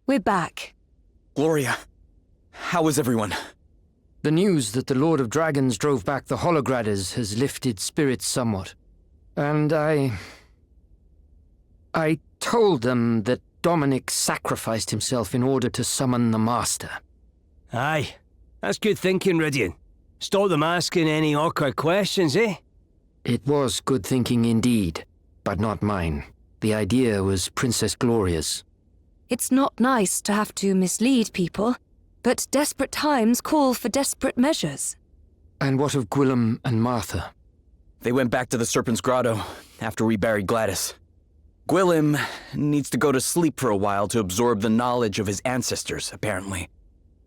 We're back. Gloria, how is everyone? The news that the Lord of Dragons drove back the Holograders has lifted spirits somewhat. And I told them that Dominic sacrificed himself in order to summon the Master. Aye. That's good thinking, Rydian. Stop them asking any awkward questions, eh? It was good thinking indeed, but not mine. The idea was Princess Gloria's. It's not nice to have to mislead people, but desperate times call for desperate measures. And what of Gwillem and Martha? They went back to the Serpent's Grotto after we buried Gladys. Gwillem needs to go to sleep for a while to absorb the knowledge of his ancestors, apparently.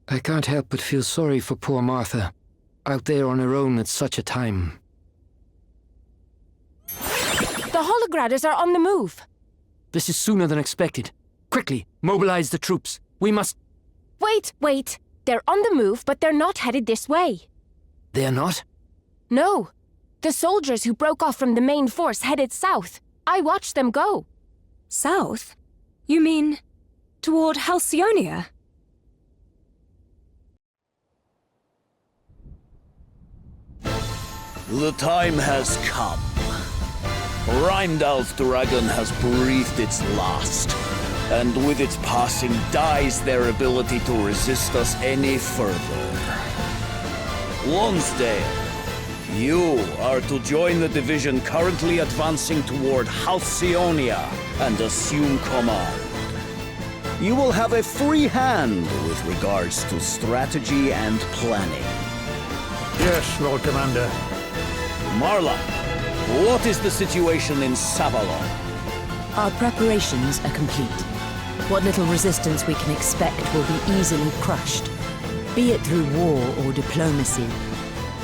I can't help but feel sorry for poor Martha, out there on her own at such a time. The Holograders are on the move. This is sooner than expected. Quickly, mobilize the troops. We must... Wait. They're on the move, but they're not headed this way. They're not? No. The soldiers who broke off from the main force headed south. I watched them go. South? You mean toward Halcyonia? The time has come. Rheimdall's dragon has breathed its last, and with its passing dies their ability to resist us any further. Lonsdale, you are to join the division currently advancing toward Halcyonia and assume command. You will have a free hand with regards to strategy and planning. Yes, Lord Commander. Marla, what is the situation in Savalon? Our preparations are complete. What little resistance we can expect will be easily crushed. Be it through war or diplomacy,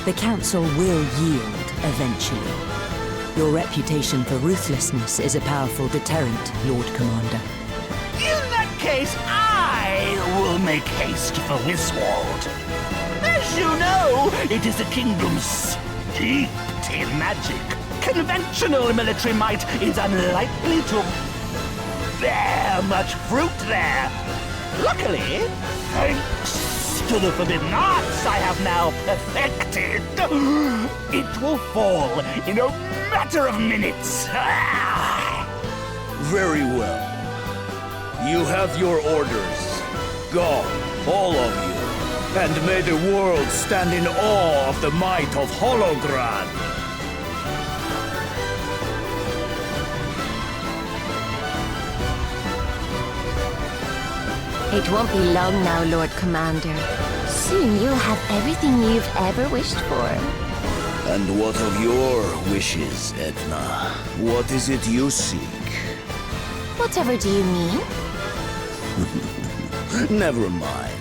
the Council will yield eventually. Your reputation for ruthlessness is a powerful deterrent, Lord Commander. In that case, I will make haste for Wiswald. As you know, it is a kingdom steeped in magic. Conventional military might is unlikely to bear much fruit there. Luckily, thanks to the forbidden arts I have now perfected, it will fall in a matter of minutes. Very well. You have your orders. Go, all of you, and may the world stand in awe of the might of Holograd. It won't be long now, Lord Commander. Soon you'll have everything you've ever wished for. And what of your wishes, Edna? What is it you seek? Whatever do you mean? Never mind.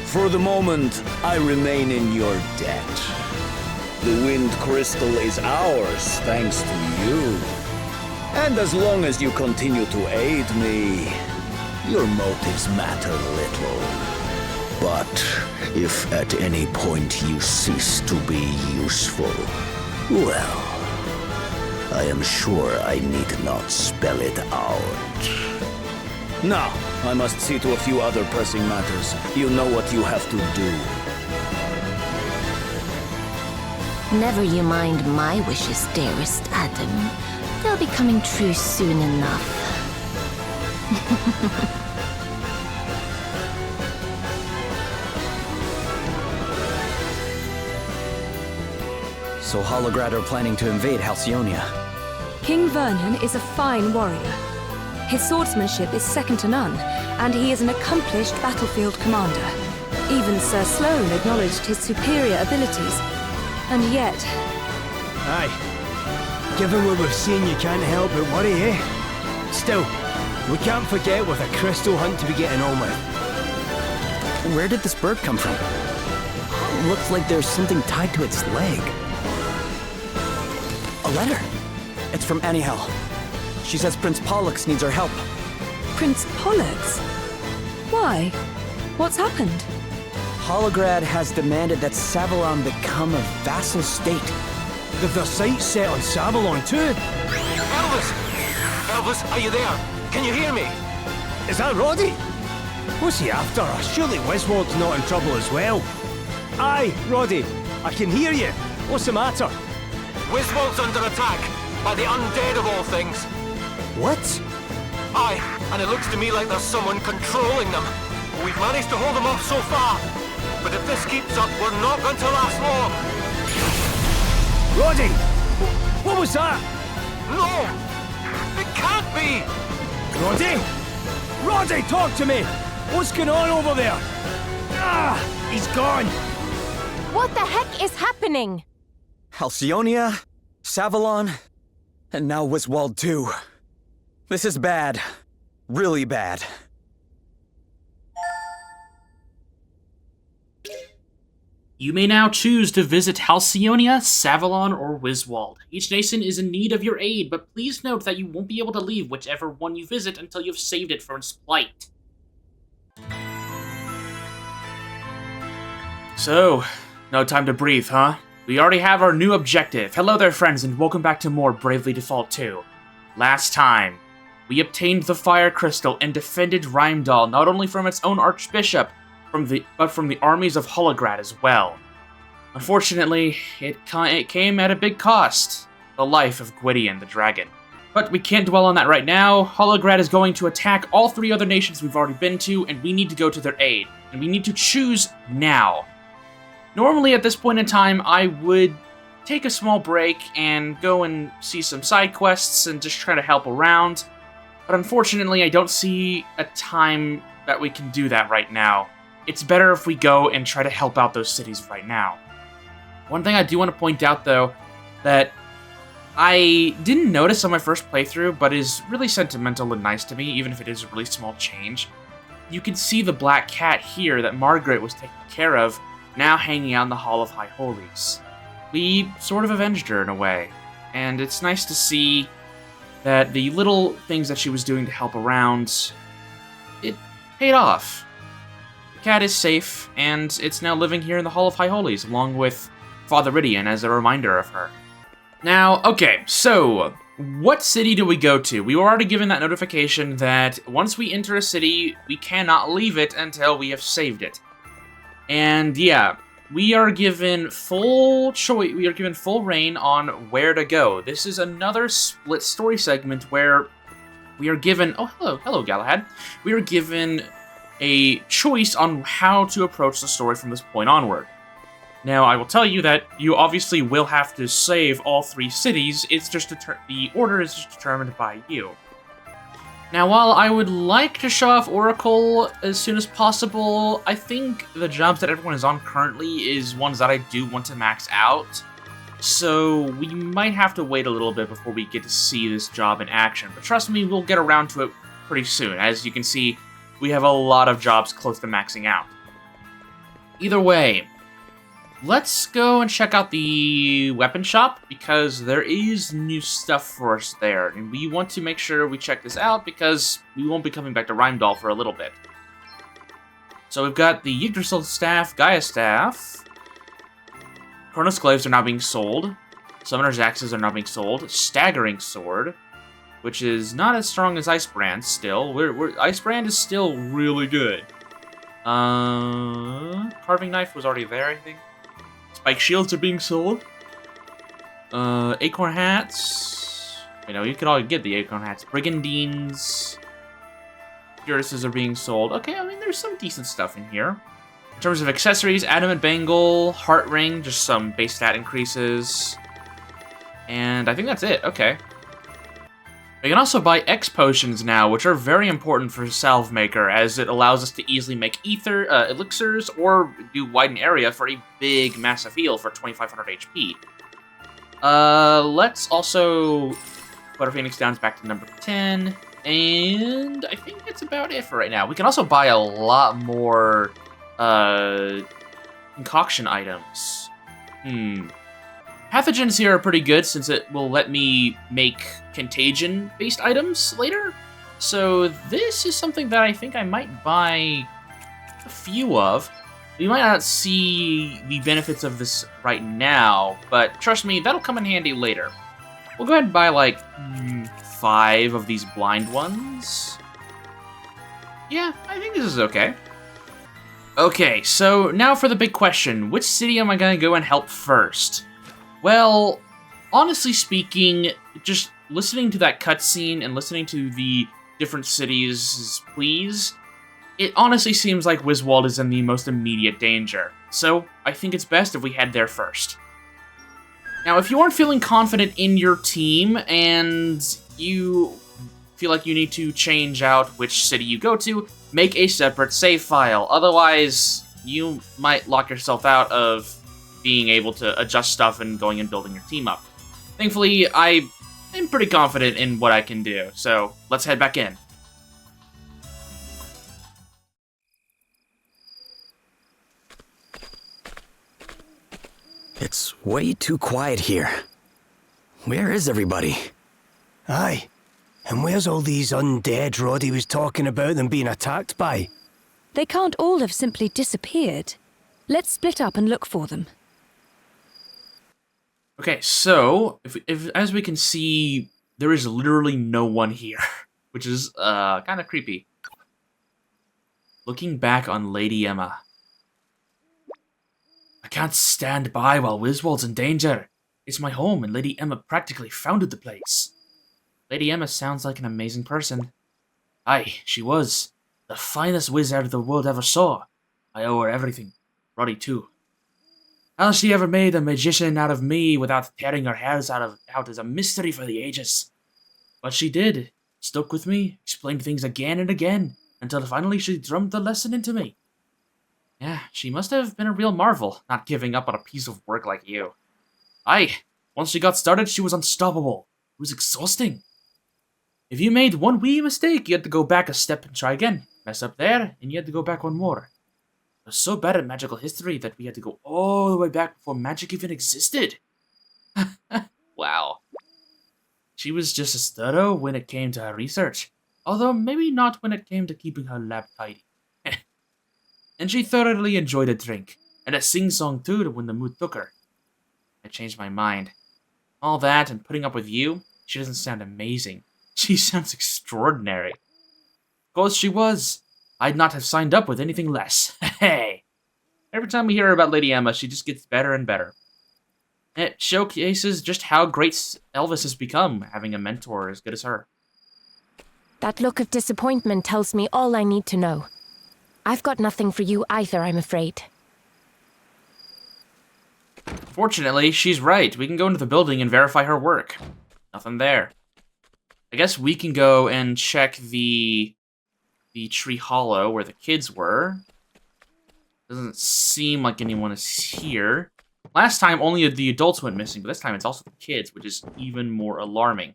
For the moment, I remain in your debt. The Wind Crystal is ours, thanks to you. And as long as you continue to aid me, your motives matter little. But if at any point you cease to be useful, well, I am sure I need not spell it out. Now, I must see to a few other pressing matters. You know what you have to do. Never you mind my wishes, dearest Adam. They'll be coming true soon enough. So Holograd are planning to invade Halcyonia. King Vernon is a fine warrior. His swordsmanship is second to none, and he is an accomplished battlefield commander. Even Sir Sloane acknowledged his superior abilities. And yet... Aye. Given what we've seen, you can't help but worry, eh? Still, we can't forget with a crystal hunt to be getting on with. Where did this bird come from? Looks like there's something tied to its leg. A letter. It's from Anihel. She says Prince Pollux needs our help. Prince Pollux? Why? What's happened? Holograd has demanded that Savalon become a vassal state. They've their sights set on Savalon too. Elvis! Elvis, are you there? Can you hear me? Is that Roddy? What's he after? Surely Wiswald's not in trouble as well. Aye, Roddy, I can hear you. What's the matter? Wiswald's under attack by the undead of all things. What? Aye, and it looks to me like there's someone controlling them. We've managed to hold them off so far, but if this keeps up, we're not going to last long. Roddy! What was that? No! It can't be! Roddy? Roddy, talk to me! What's going on over there? Ah! He's gone! What the heck is happening? Halcyonia, Savalon, and now Wiswald too. This is bad. Really bad. You may now choose to visit Halcyonia, Savalon, or Wiswald. Each nation is in need of your aid, but please note that you won't be able to leave whichever one you visit until you've saved it from its plight. So, no time to breathe, huh? We already have our new objective. Hello there, friends, and welcome back to more Bravely Default 2. Last time, we obtained the Fire Crystal and defended Rheimdall not only from its own Archbishop, but from the armies of Holograd as well. Unfortunately, it came at a big cost. The life of Gwydion the dragon. But we can't dwell on that right now. Holograd is going to attack all 3 other nations we've already been to, and we need to go to their aid. And we need to choose now. Normally, at this point in time, I would take a small break and go and see some side quests and just try to help around. But unfortunately, I don't see a time that we can do that right now. It's better if we go and try to help out those cities right now. One thing I do want to point out, though, that I didn't notice on my first playthrough, but is really sentimental and nice to me, even if it is a really small change. You can see the black cat here that Margaret was taking care of, now hanging out in the Hall of High Holies. We sort of avenged her in a way, and it's nice to see that the little things that she was doing to help around, it paid off. The cat is safe, and it's now living here in the Hall of High Holies, along with Father Rydian as a reminder of her. Now, okay, so what city do we go to? We were already given that notification that once we enter a city, we cannot leave it until we have saved it. And yeah, we are given full choice, we are given full reign on where to go. This is another split story segment where we are given, oh hello Galahad. We are given a choice on how to approach the story from this point onward. Now, I will tell you that you obviously will have to save all 3 cities, it's just the order is just determined by you. Now, while I would like to show off Oracle as soon as possible, I think the jobs that everyone is on currently is ones that I do want to max out. So we might have to wait a little bit before we get to see this job in action. But trust me, we'll get around to it pretty soon. As you can see, we have a lot of jobs close to maxing out. Either way, let's go and check out the weapon shop, because there is new stuff for us there, and we want to make sure we check this out, because we won't be coming back to Rheimdall for a little bit. So we've got the Yggdrasil Staff, Gaia Staff, Chronos Glaives are now being sold, Summoner's Axes are now being sold, Staggering Sword, which is not as strong as Icebrand still. Icebrand is still really good. Carving Knife was already there, I think. Spike Shields are being sold. Acorn Hats. You know, you could all get the Acorn Hats. Brigandines. Cuirasses are being sold. Okay, I mean, there's some decent stuff in here. In terms of accessories, Adamant Bangle, Heart Ring, just some base stat increases. And I think that's it. Okay. We can also buy X potions now, which are very important for Salve Maker, as it allows us to easily make ether elixirs or do widen area for a big, massive heal for 2500 HP. Let's also put our Phoenix Downs back to number 10, and I think that's about it for right now. We can also buy a lot more concoction items. Pathogens here are pretty good, since it will let me make contagion-based items later. So this is something that I think I might buy a few of. We might not see the benefits of this right now, but trust me, that'll come in handy later. We'll go ahead and buy, like, 5 of these blind ones. Yeah, I think this is okay. Okay, so now for the big question. Which city am I gonna go and help first? Well, honestly speaking, just listening to that cutscene and listening to the different cities' pleas, it honestly seems like Wiswald is in the most immediate danger. So, I think it's best if we head there first. Now, if you aren't feeling confident in your team, and you feel like you need to change out which city you go to, make a separate save file. Otherwise, you might lock yourself out of being able to adjust stuff and going and building your team up. Thankfully, I am pretty confident in what I can do, so let's head back in. It's way too quiet here. Where is everybody? Aye. And where's all these undead Roddy was talking about them being attacked by? They can't all have simply disappeared. Let's split up and look for them. Okay, so, if as we can see, there is literally no one here, which is kind of creepy. Looking back on Lady Emma. I can't stand by while Wiswald's in danger. It's my home, and Lady Emma practically founded the place. Lady Emma sounds like an amazing person. Aye, she was. The finest wizard the world ever saw. I owe her everything. Roddy, too. How she ever made a magician out of me without tearing her hairs out is a mystery for the ages. But she did. Stuck with me, explained things again and again, until finally she drummed the lesson into me. Yeah, she must have been a real marvel, not giving up on a piece of work like you. Aye, once she got started, she was unstoppable. It was exhausting. If you made one wee mistake, you had to go back a step and try again. Mess up there, and you had to go back one more. I was so bad at magical history that we had to go all the way back before magic even existed. Wow. She was just a stutter when it came to her research, although maybe not when it came to keeping her lab tidy. And she thoroughly enjoyed a drink, and a sing-song too when the mood took her. I changed my mind. All that and putting up with you, she doesn't sound amazing. She sounds extraordinary. Of course she was. I'd not have signed up with anything less. Hey! Every time we hear about Lady Emma, she just gets better and better. It showcases just how great Elvis has become, having a mentor as good as her. That look of disappointment tells me all I need to know. I've got nothing for you either, I'm afraid. Fortunately, she's right. We can go into the building and verify her work. Nothing there. I guess we can go and check the tree hollow where the kids were. Doesn't seem like anyone is here. Last time, only the adults went missing, but this time it's also the kids, which is even more alarming.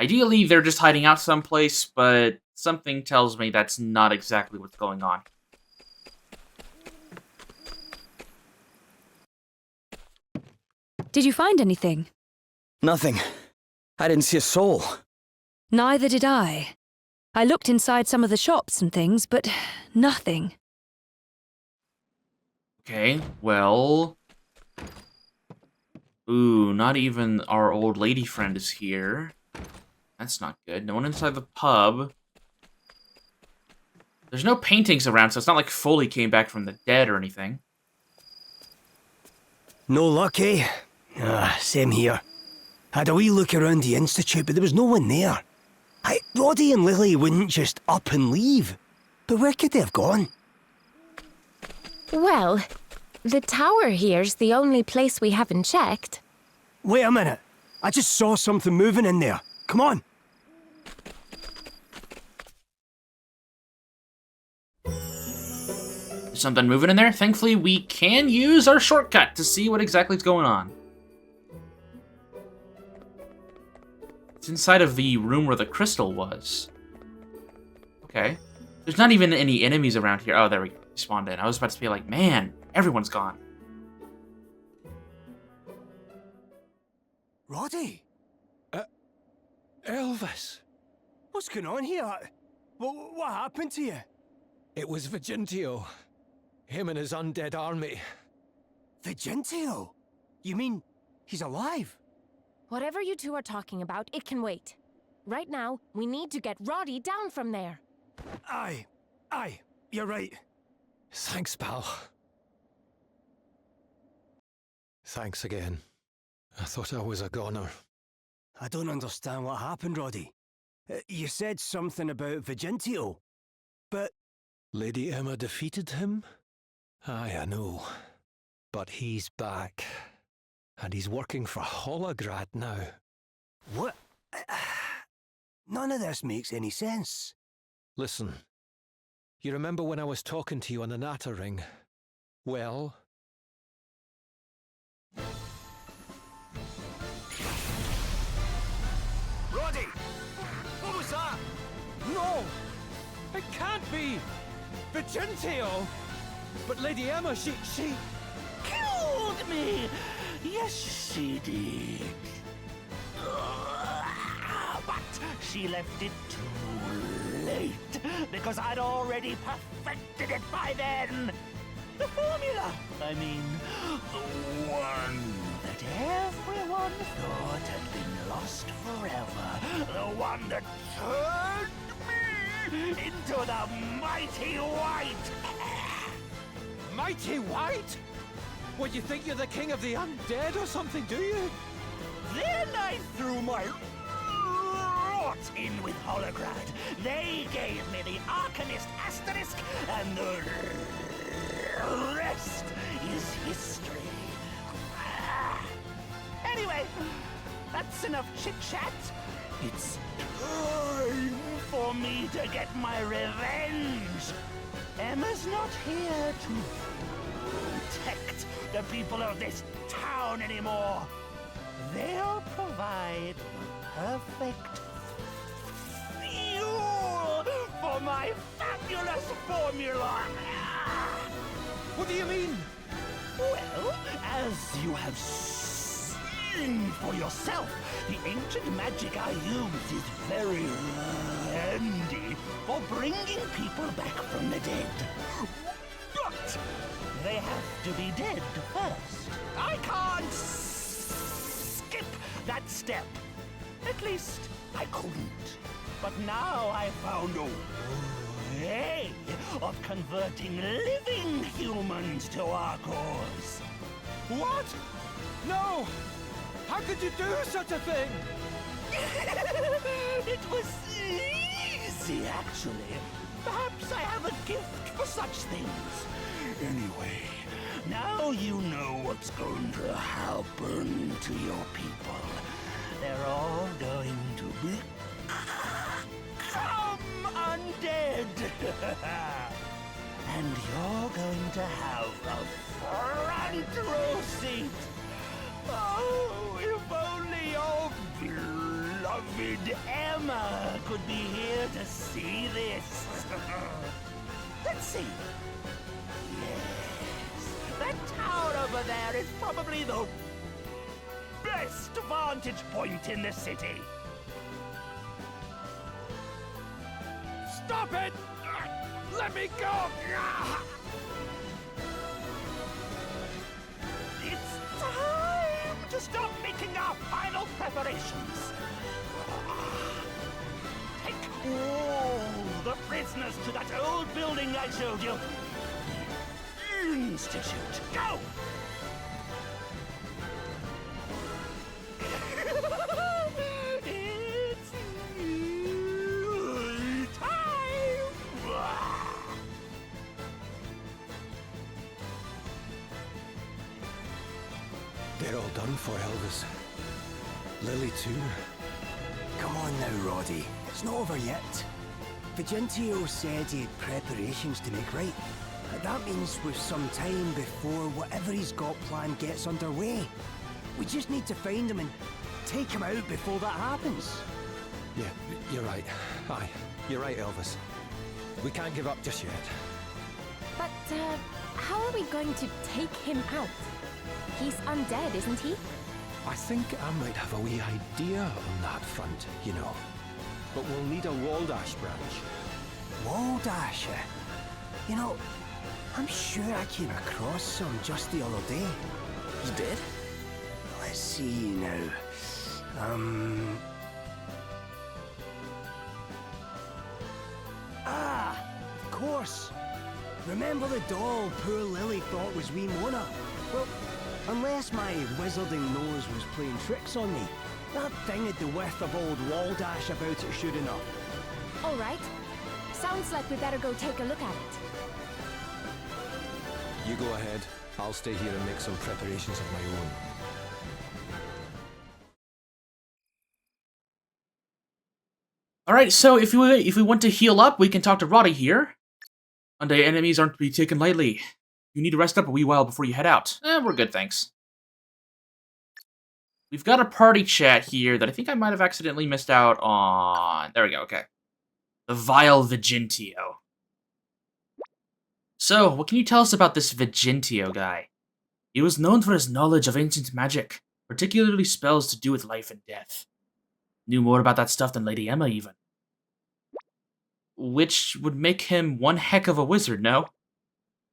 Ideally, they're just hiding out someplace, but something tells me that's not exactly what's going on. Did you find anything? Nothing. I didn't see a soul. Neither did I. I looked inside some of the shops and things, but nothing. Okay, well... Ooh, not even our old lady friend is here. That's not good. No one inside the pub. There's no paintings around, so it's not like Foley came back from the dead or anything. No luck, eh? Same here. Had a wee look around the Institute, but there was no one there. Roddy and Lily wouldn't just up and leave. But where could they have gone? Well, the tower here's the only place we haven't checked. Wait a minute. I just saw something moving in there. Come on. There's something moving in there. Thankfully, we can use our shortcut to see what exactly is going on. It's inside of the room where the crystal was. Okay. There's not even any enemies around here. Oh, there we go. They spawned in. I was about to be like, man, everyone's gone. Roddy? Elvis? What's going on here? What happened to you? It was Vigintio. Him and his undead army. Vigintio? You mean he's alive? Whatever you two are talking about, it can wait. Right now, we need to get Roddy down from there. Aye. Aye, you're right. Thanks, pal. Thanks again. I thought I was a goner. I don't understand what happened, Roddy. You said something about Vigentio, but... Lady Emma defeated him? Aye, I know. But he's back. And he's working for Holograd now. What? None of this makes any sense. Listen, you remember when I was talking to you on the Natter Ring? Well... Roddy! What was that? No! It can't be! Vigentio! But Lady Emma, she... Killed me! Yes, she did. But she left it too late, because I'd already perfected it by then. The formula, I mean, the one that everyone thought had been lost forever. The one that turned me into the Mighty White. Mighty White? What, you think you're the king of the undead or something, do you? Then I threw my lot in with Holograd. They gave me the Arcanist Asterisk, and the rest is history. Anyway, that's enough chit-chat. It's time for me to get my revenge. Emma's not here to protect the people of this town anymore. They'll provide the perfect fuel for my fabulous formula. What do you mean? Well, as you have seen for yourself, the ancient magic I use is very handy for bringing people back from the dead. But they have to be dead first. I can't skip that step. At least I couldn't. But now I found a way of converting living humans to our cause. What? No! How could you do such a thing? It was easy, actually. Perhaps I have a gift for such things. Anyway, now you know what's going to happen to your people. They're all going to become undead. And you're going to have a front row seat. Oh, if only your beloved Emma could be here to see this. Let's see. Yes, that tower over there is probably the best vantage point in the city. Stop it! Let me go! It's time to start making our final preparations. Take all the prisoners to that old building I showed you. The Institute. Go! It's time! They're all done for, Elvis. Lily, too. Come on now, Roddy. It's not over yet. Vigentio said he had preparations to make right. That means we've some time before whatever he's got planned gets underway. We just need to find him and take him out before that happens. Yeah, you're right. Aye, you're right, Elvis. We can't give up just yet. But, how are we going to take him out? He's undead, isn't he? I think I might have a wee idea on that front, you know. But we'll need a Waldash branch. Waldash? You know, I'm sure I came across some just the other day. He's dead? Let's see now. Ah, of course. Remember the doll poor Lily thought was wee Mona? Well, unless my wizarding nose was playing tricks on me, that thing had the width of old Waldash about it sure enough. All right. Sounds like we better go take a look at it. You go ahead. I'll stay here and make some preparations of my own. Alright, so if we want to heal up, we can talk to Roddy here. Undead enemies aren't to be taken lightly. You need to rest up a wee while before you head out. We're good, thanks. We've got a party chat here that I think I might have accidentally missed out on. There we go, okay. The Vile Vigentio. So, what can you tell us about this Vigentio guy? He was known for his knowledge of ancient magic, particularly spells to do with life and death. Knew more about that stuff than Lady Emma, even. Which would make him one heck of a wizard, no?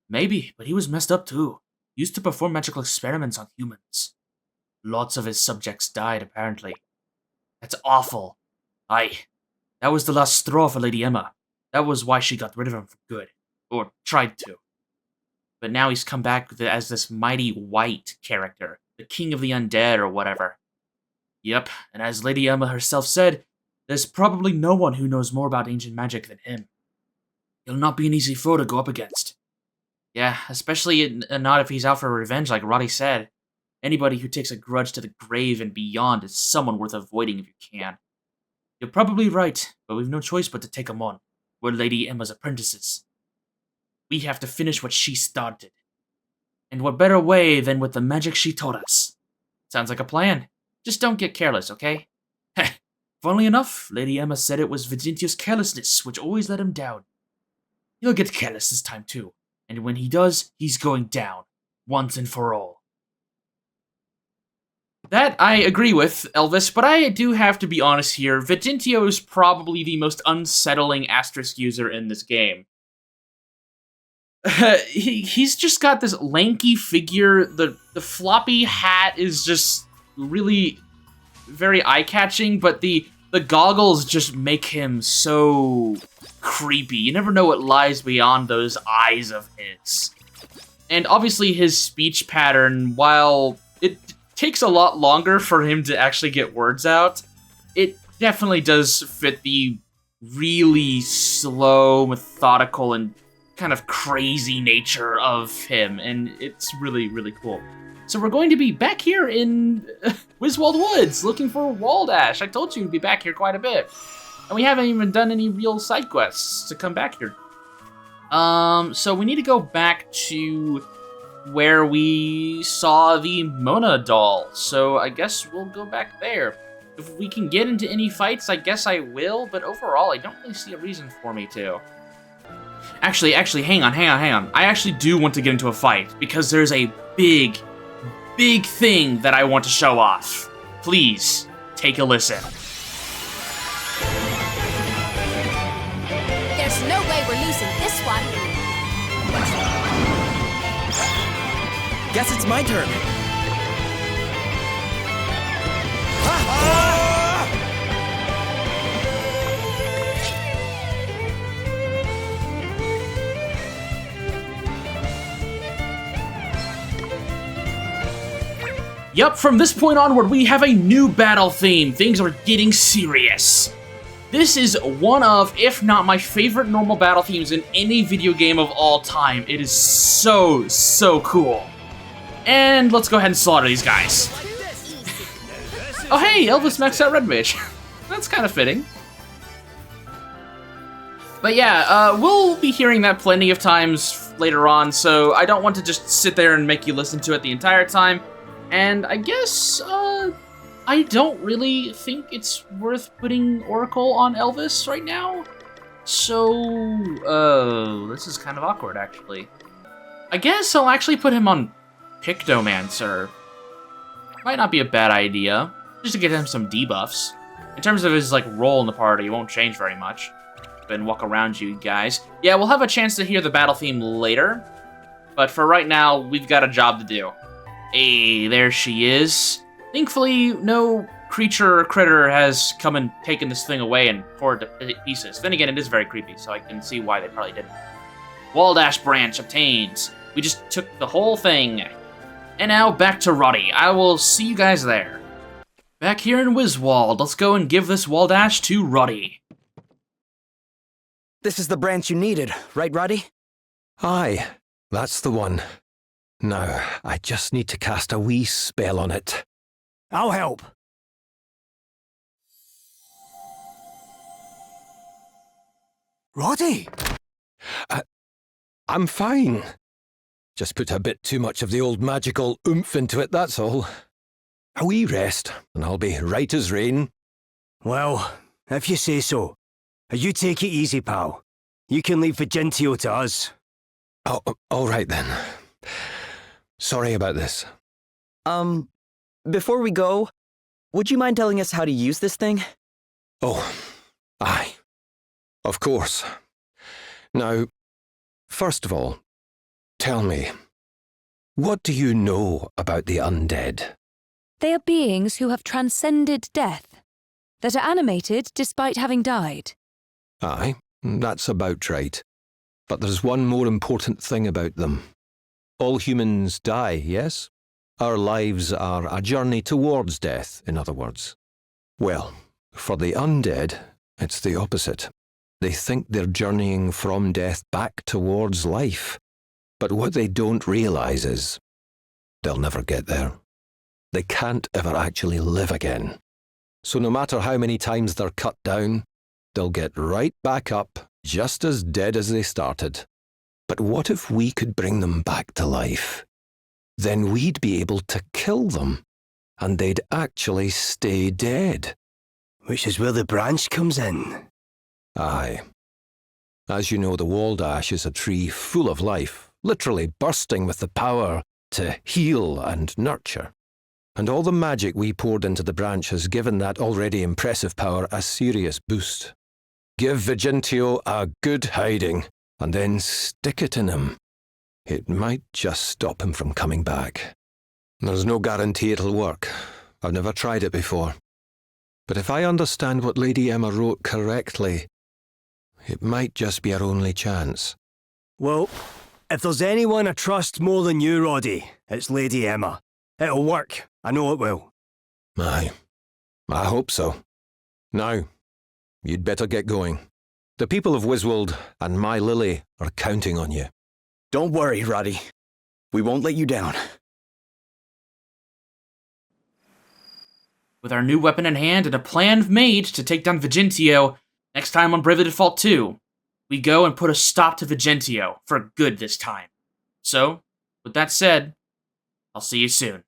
Maybe, but he was messed up too. Used to perform magical experiments on humans. Lots of his subjects died, apparently. That's awful. Aye. That was the last straw for Lady Emma. That was why she got rid of him for good. Or tried to. But now he's come back as this mighty white character. The king of the undead or whatever. Yep, and as Lady Emma herself said, there's probably no one who knows more about ancient magic than him. He'll not be an easy foe to go up against. Yeah, especially not if he's out for revenge like Roddy said. Anybody who takes a grudge to the grave and beyond is someone worth avoiding if you can. You're probably right, but we've no choice but to take him on. We're Lady Emma's apprentices. We have to finish what she started. And what better way than with the magic she taught us? Sounds like a plan. Just don't get careless, okay? Funnily enough, Lady Emma said it was Vigentio's carelessness which always let him down. He'll get careless this time too, and when he does, he's going down, once and for all. That I agree with, Elvis, but I do have to be honest here. Vigentio is probably the most unsettling asterisk user in this game. He's just got this lanky figure. The floppy hat is just really very eye-catching, but the goggles just make him so creepy. You never know what lies beyond those eyes of his. And obviously his speech pattern, while it takes a lot longer for him to actually get words out, it definitely does fit the really slow, methodical, and kind of crazy nature of him, and it's really, really cool. So we're going to be back here in Wiswold Woods, looking for Waldash. I told you we'd be back here quite a bit. And we haven't even done any real side quests to come back here. So we need to go back to where we saw the Mona doll. So I guess we'll go back there. If we can get into any fights, I guess I will, but overall, I don't really see a reason for me to. Actually, hang on. I actually do want to get into a fight, because there's a big thing that I want to show off. Please, take a listen. There's no way we're losing this one. Guess it's my turn. Yup, from this point onward, we have a new battle theme. Things are getting serious. This is one of, if not my favorite normal battle themes in any video game of all time. It is so, so cool. And let's go ahead and slaughter these guys. Oh hey, Elvis maxed out Red Mage. That's kind of fitting. But yeah, we'll be hearing that plenty of times later on, so I don't want to just sit there and make you listen to it the entire time. And I guess, I don't really think it's worth putting Oracle on Elvis right now. So, this is kind of awkward, actually. I guess I'll actually put him on Pictomancer. Might not be a bad idea, just to get him some debuffs. In terms of his, like, role in the party, it won't change very much. Go ahead and walk around you guys. Yeah, we'll have a chance to hear the battle theme later, but for right now, we've got a job to do. Hey, there she is. Thankfully, no creature or critter has come and taken this thing away and tore it to pieces. Then again, it is very creepy, so I can see why they probably didn't. Wall dash branch obtained. We just took the whole thing. And now back to Roddy. I will see you guys there. Back here in Wiswald, let's go and give this wall dash to Roddy. This is the branch you needed, right, Roddy? Aye, that's the one. Now, I just need to cast a wee spell on it. I'll help. Roddy! I'm fine. Just put a bit too much of the old magical oomph into it, that's all. A wee rest, and I'll be right as rain. Well, if you say so. You take it easy, pal. You can leave Vigentio to us. Oh, all right then. Sorry about this. Before we go, would you mind telling us how to use this thing? Oh, aye. Of course. Now, first of all, tell me, what do you know about the undead? They are beings who have transcended death, that are animated despite having died. Aye, that's about right. But there's one more important thing about them. All humans die, yes? Our lives are a journey towards death, in other words. Well, for the undead, it's the opposite. They think they're journeying from death back towards life. But what they don't realise is they'll never get there. They can't ever actually live again. So no matter how many times they're cut down, they'll get right back up, just as dead as they started. But what if we could bring them back to life? Then we'd be able to kill them, and they'd actually stay dead. Which is where the branch comes in. Aye. As you know, the Waldash is a tree full of life, literally bursting with the power to heal and nurture. And all the magic we poured into the branch has given that already impressive power a serious boost. Give Vigentio a good hiding, and then stick it in him. It might just stop him from coming back. There's no guarantee it'll work. I've never tried it before. But if I understand what Lady Emma wrote correctly, it might just be our only chance. Well, if there's anyone I trust more than you, Roddy, it's Lady Emma. It'll work. I know it will. Aye. I hope so. Now, you'd better get going. The people of Wiswold and my Lily are counting on you. Don't worry, Roddy. We won't let you down. With our new weapon in hand and a plan made to take down Vigentio, next time on Bravely Default 2, we go and put a stop to Vigentio for good this time. So, with that said, I'll see you soon.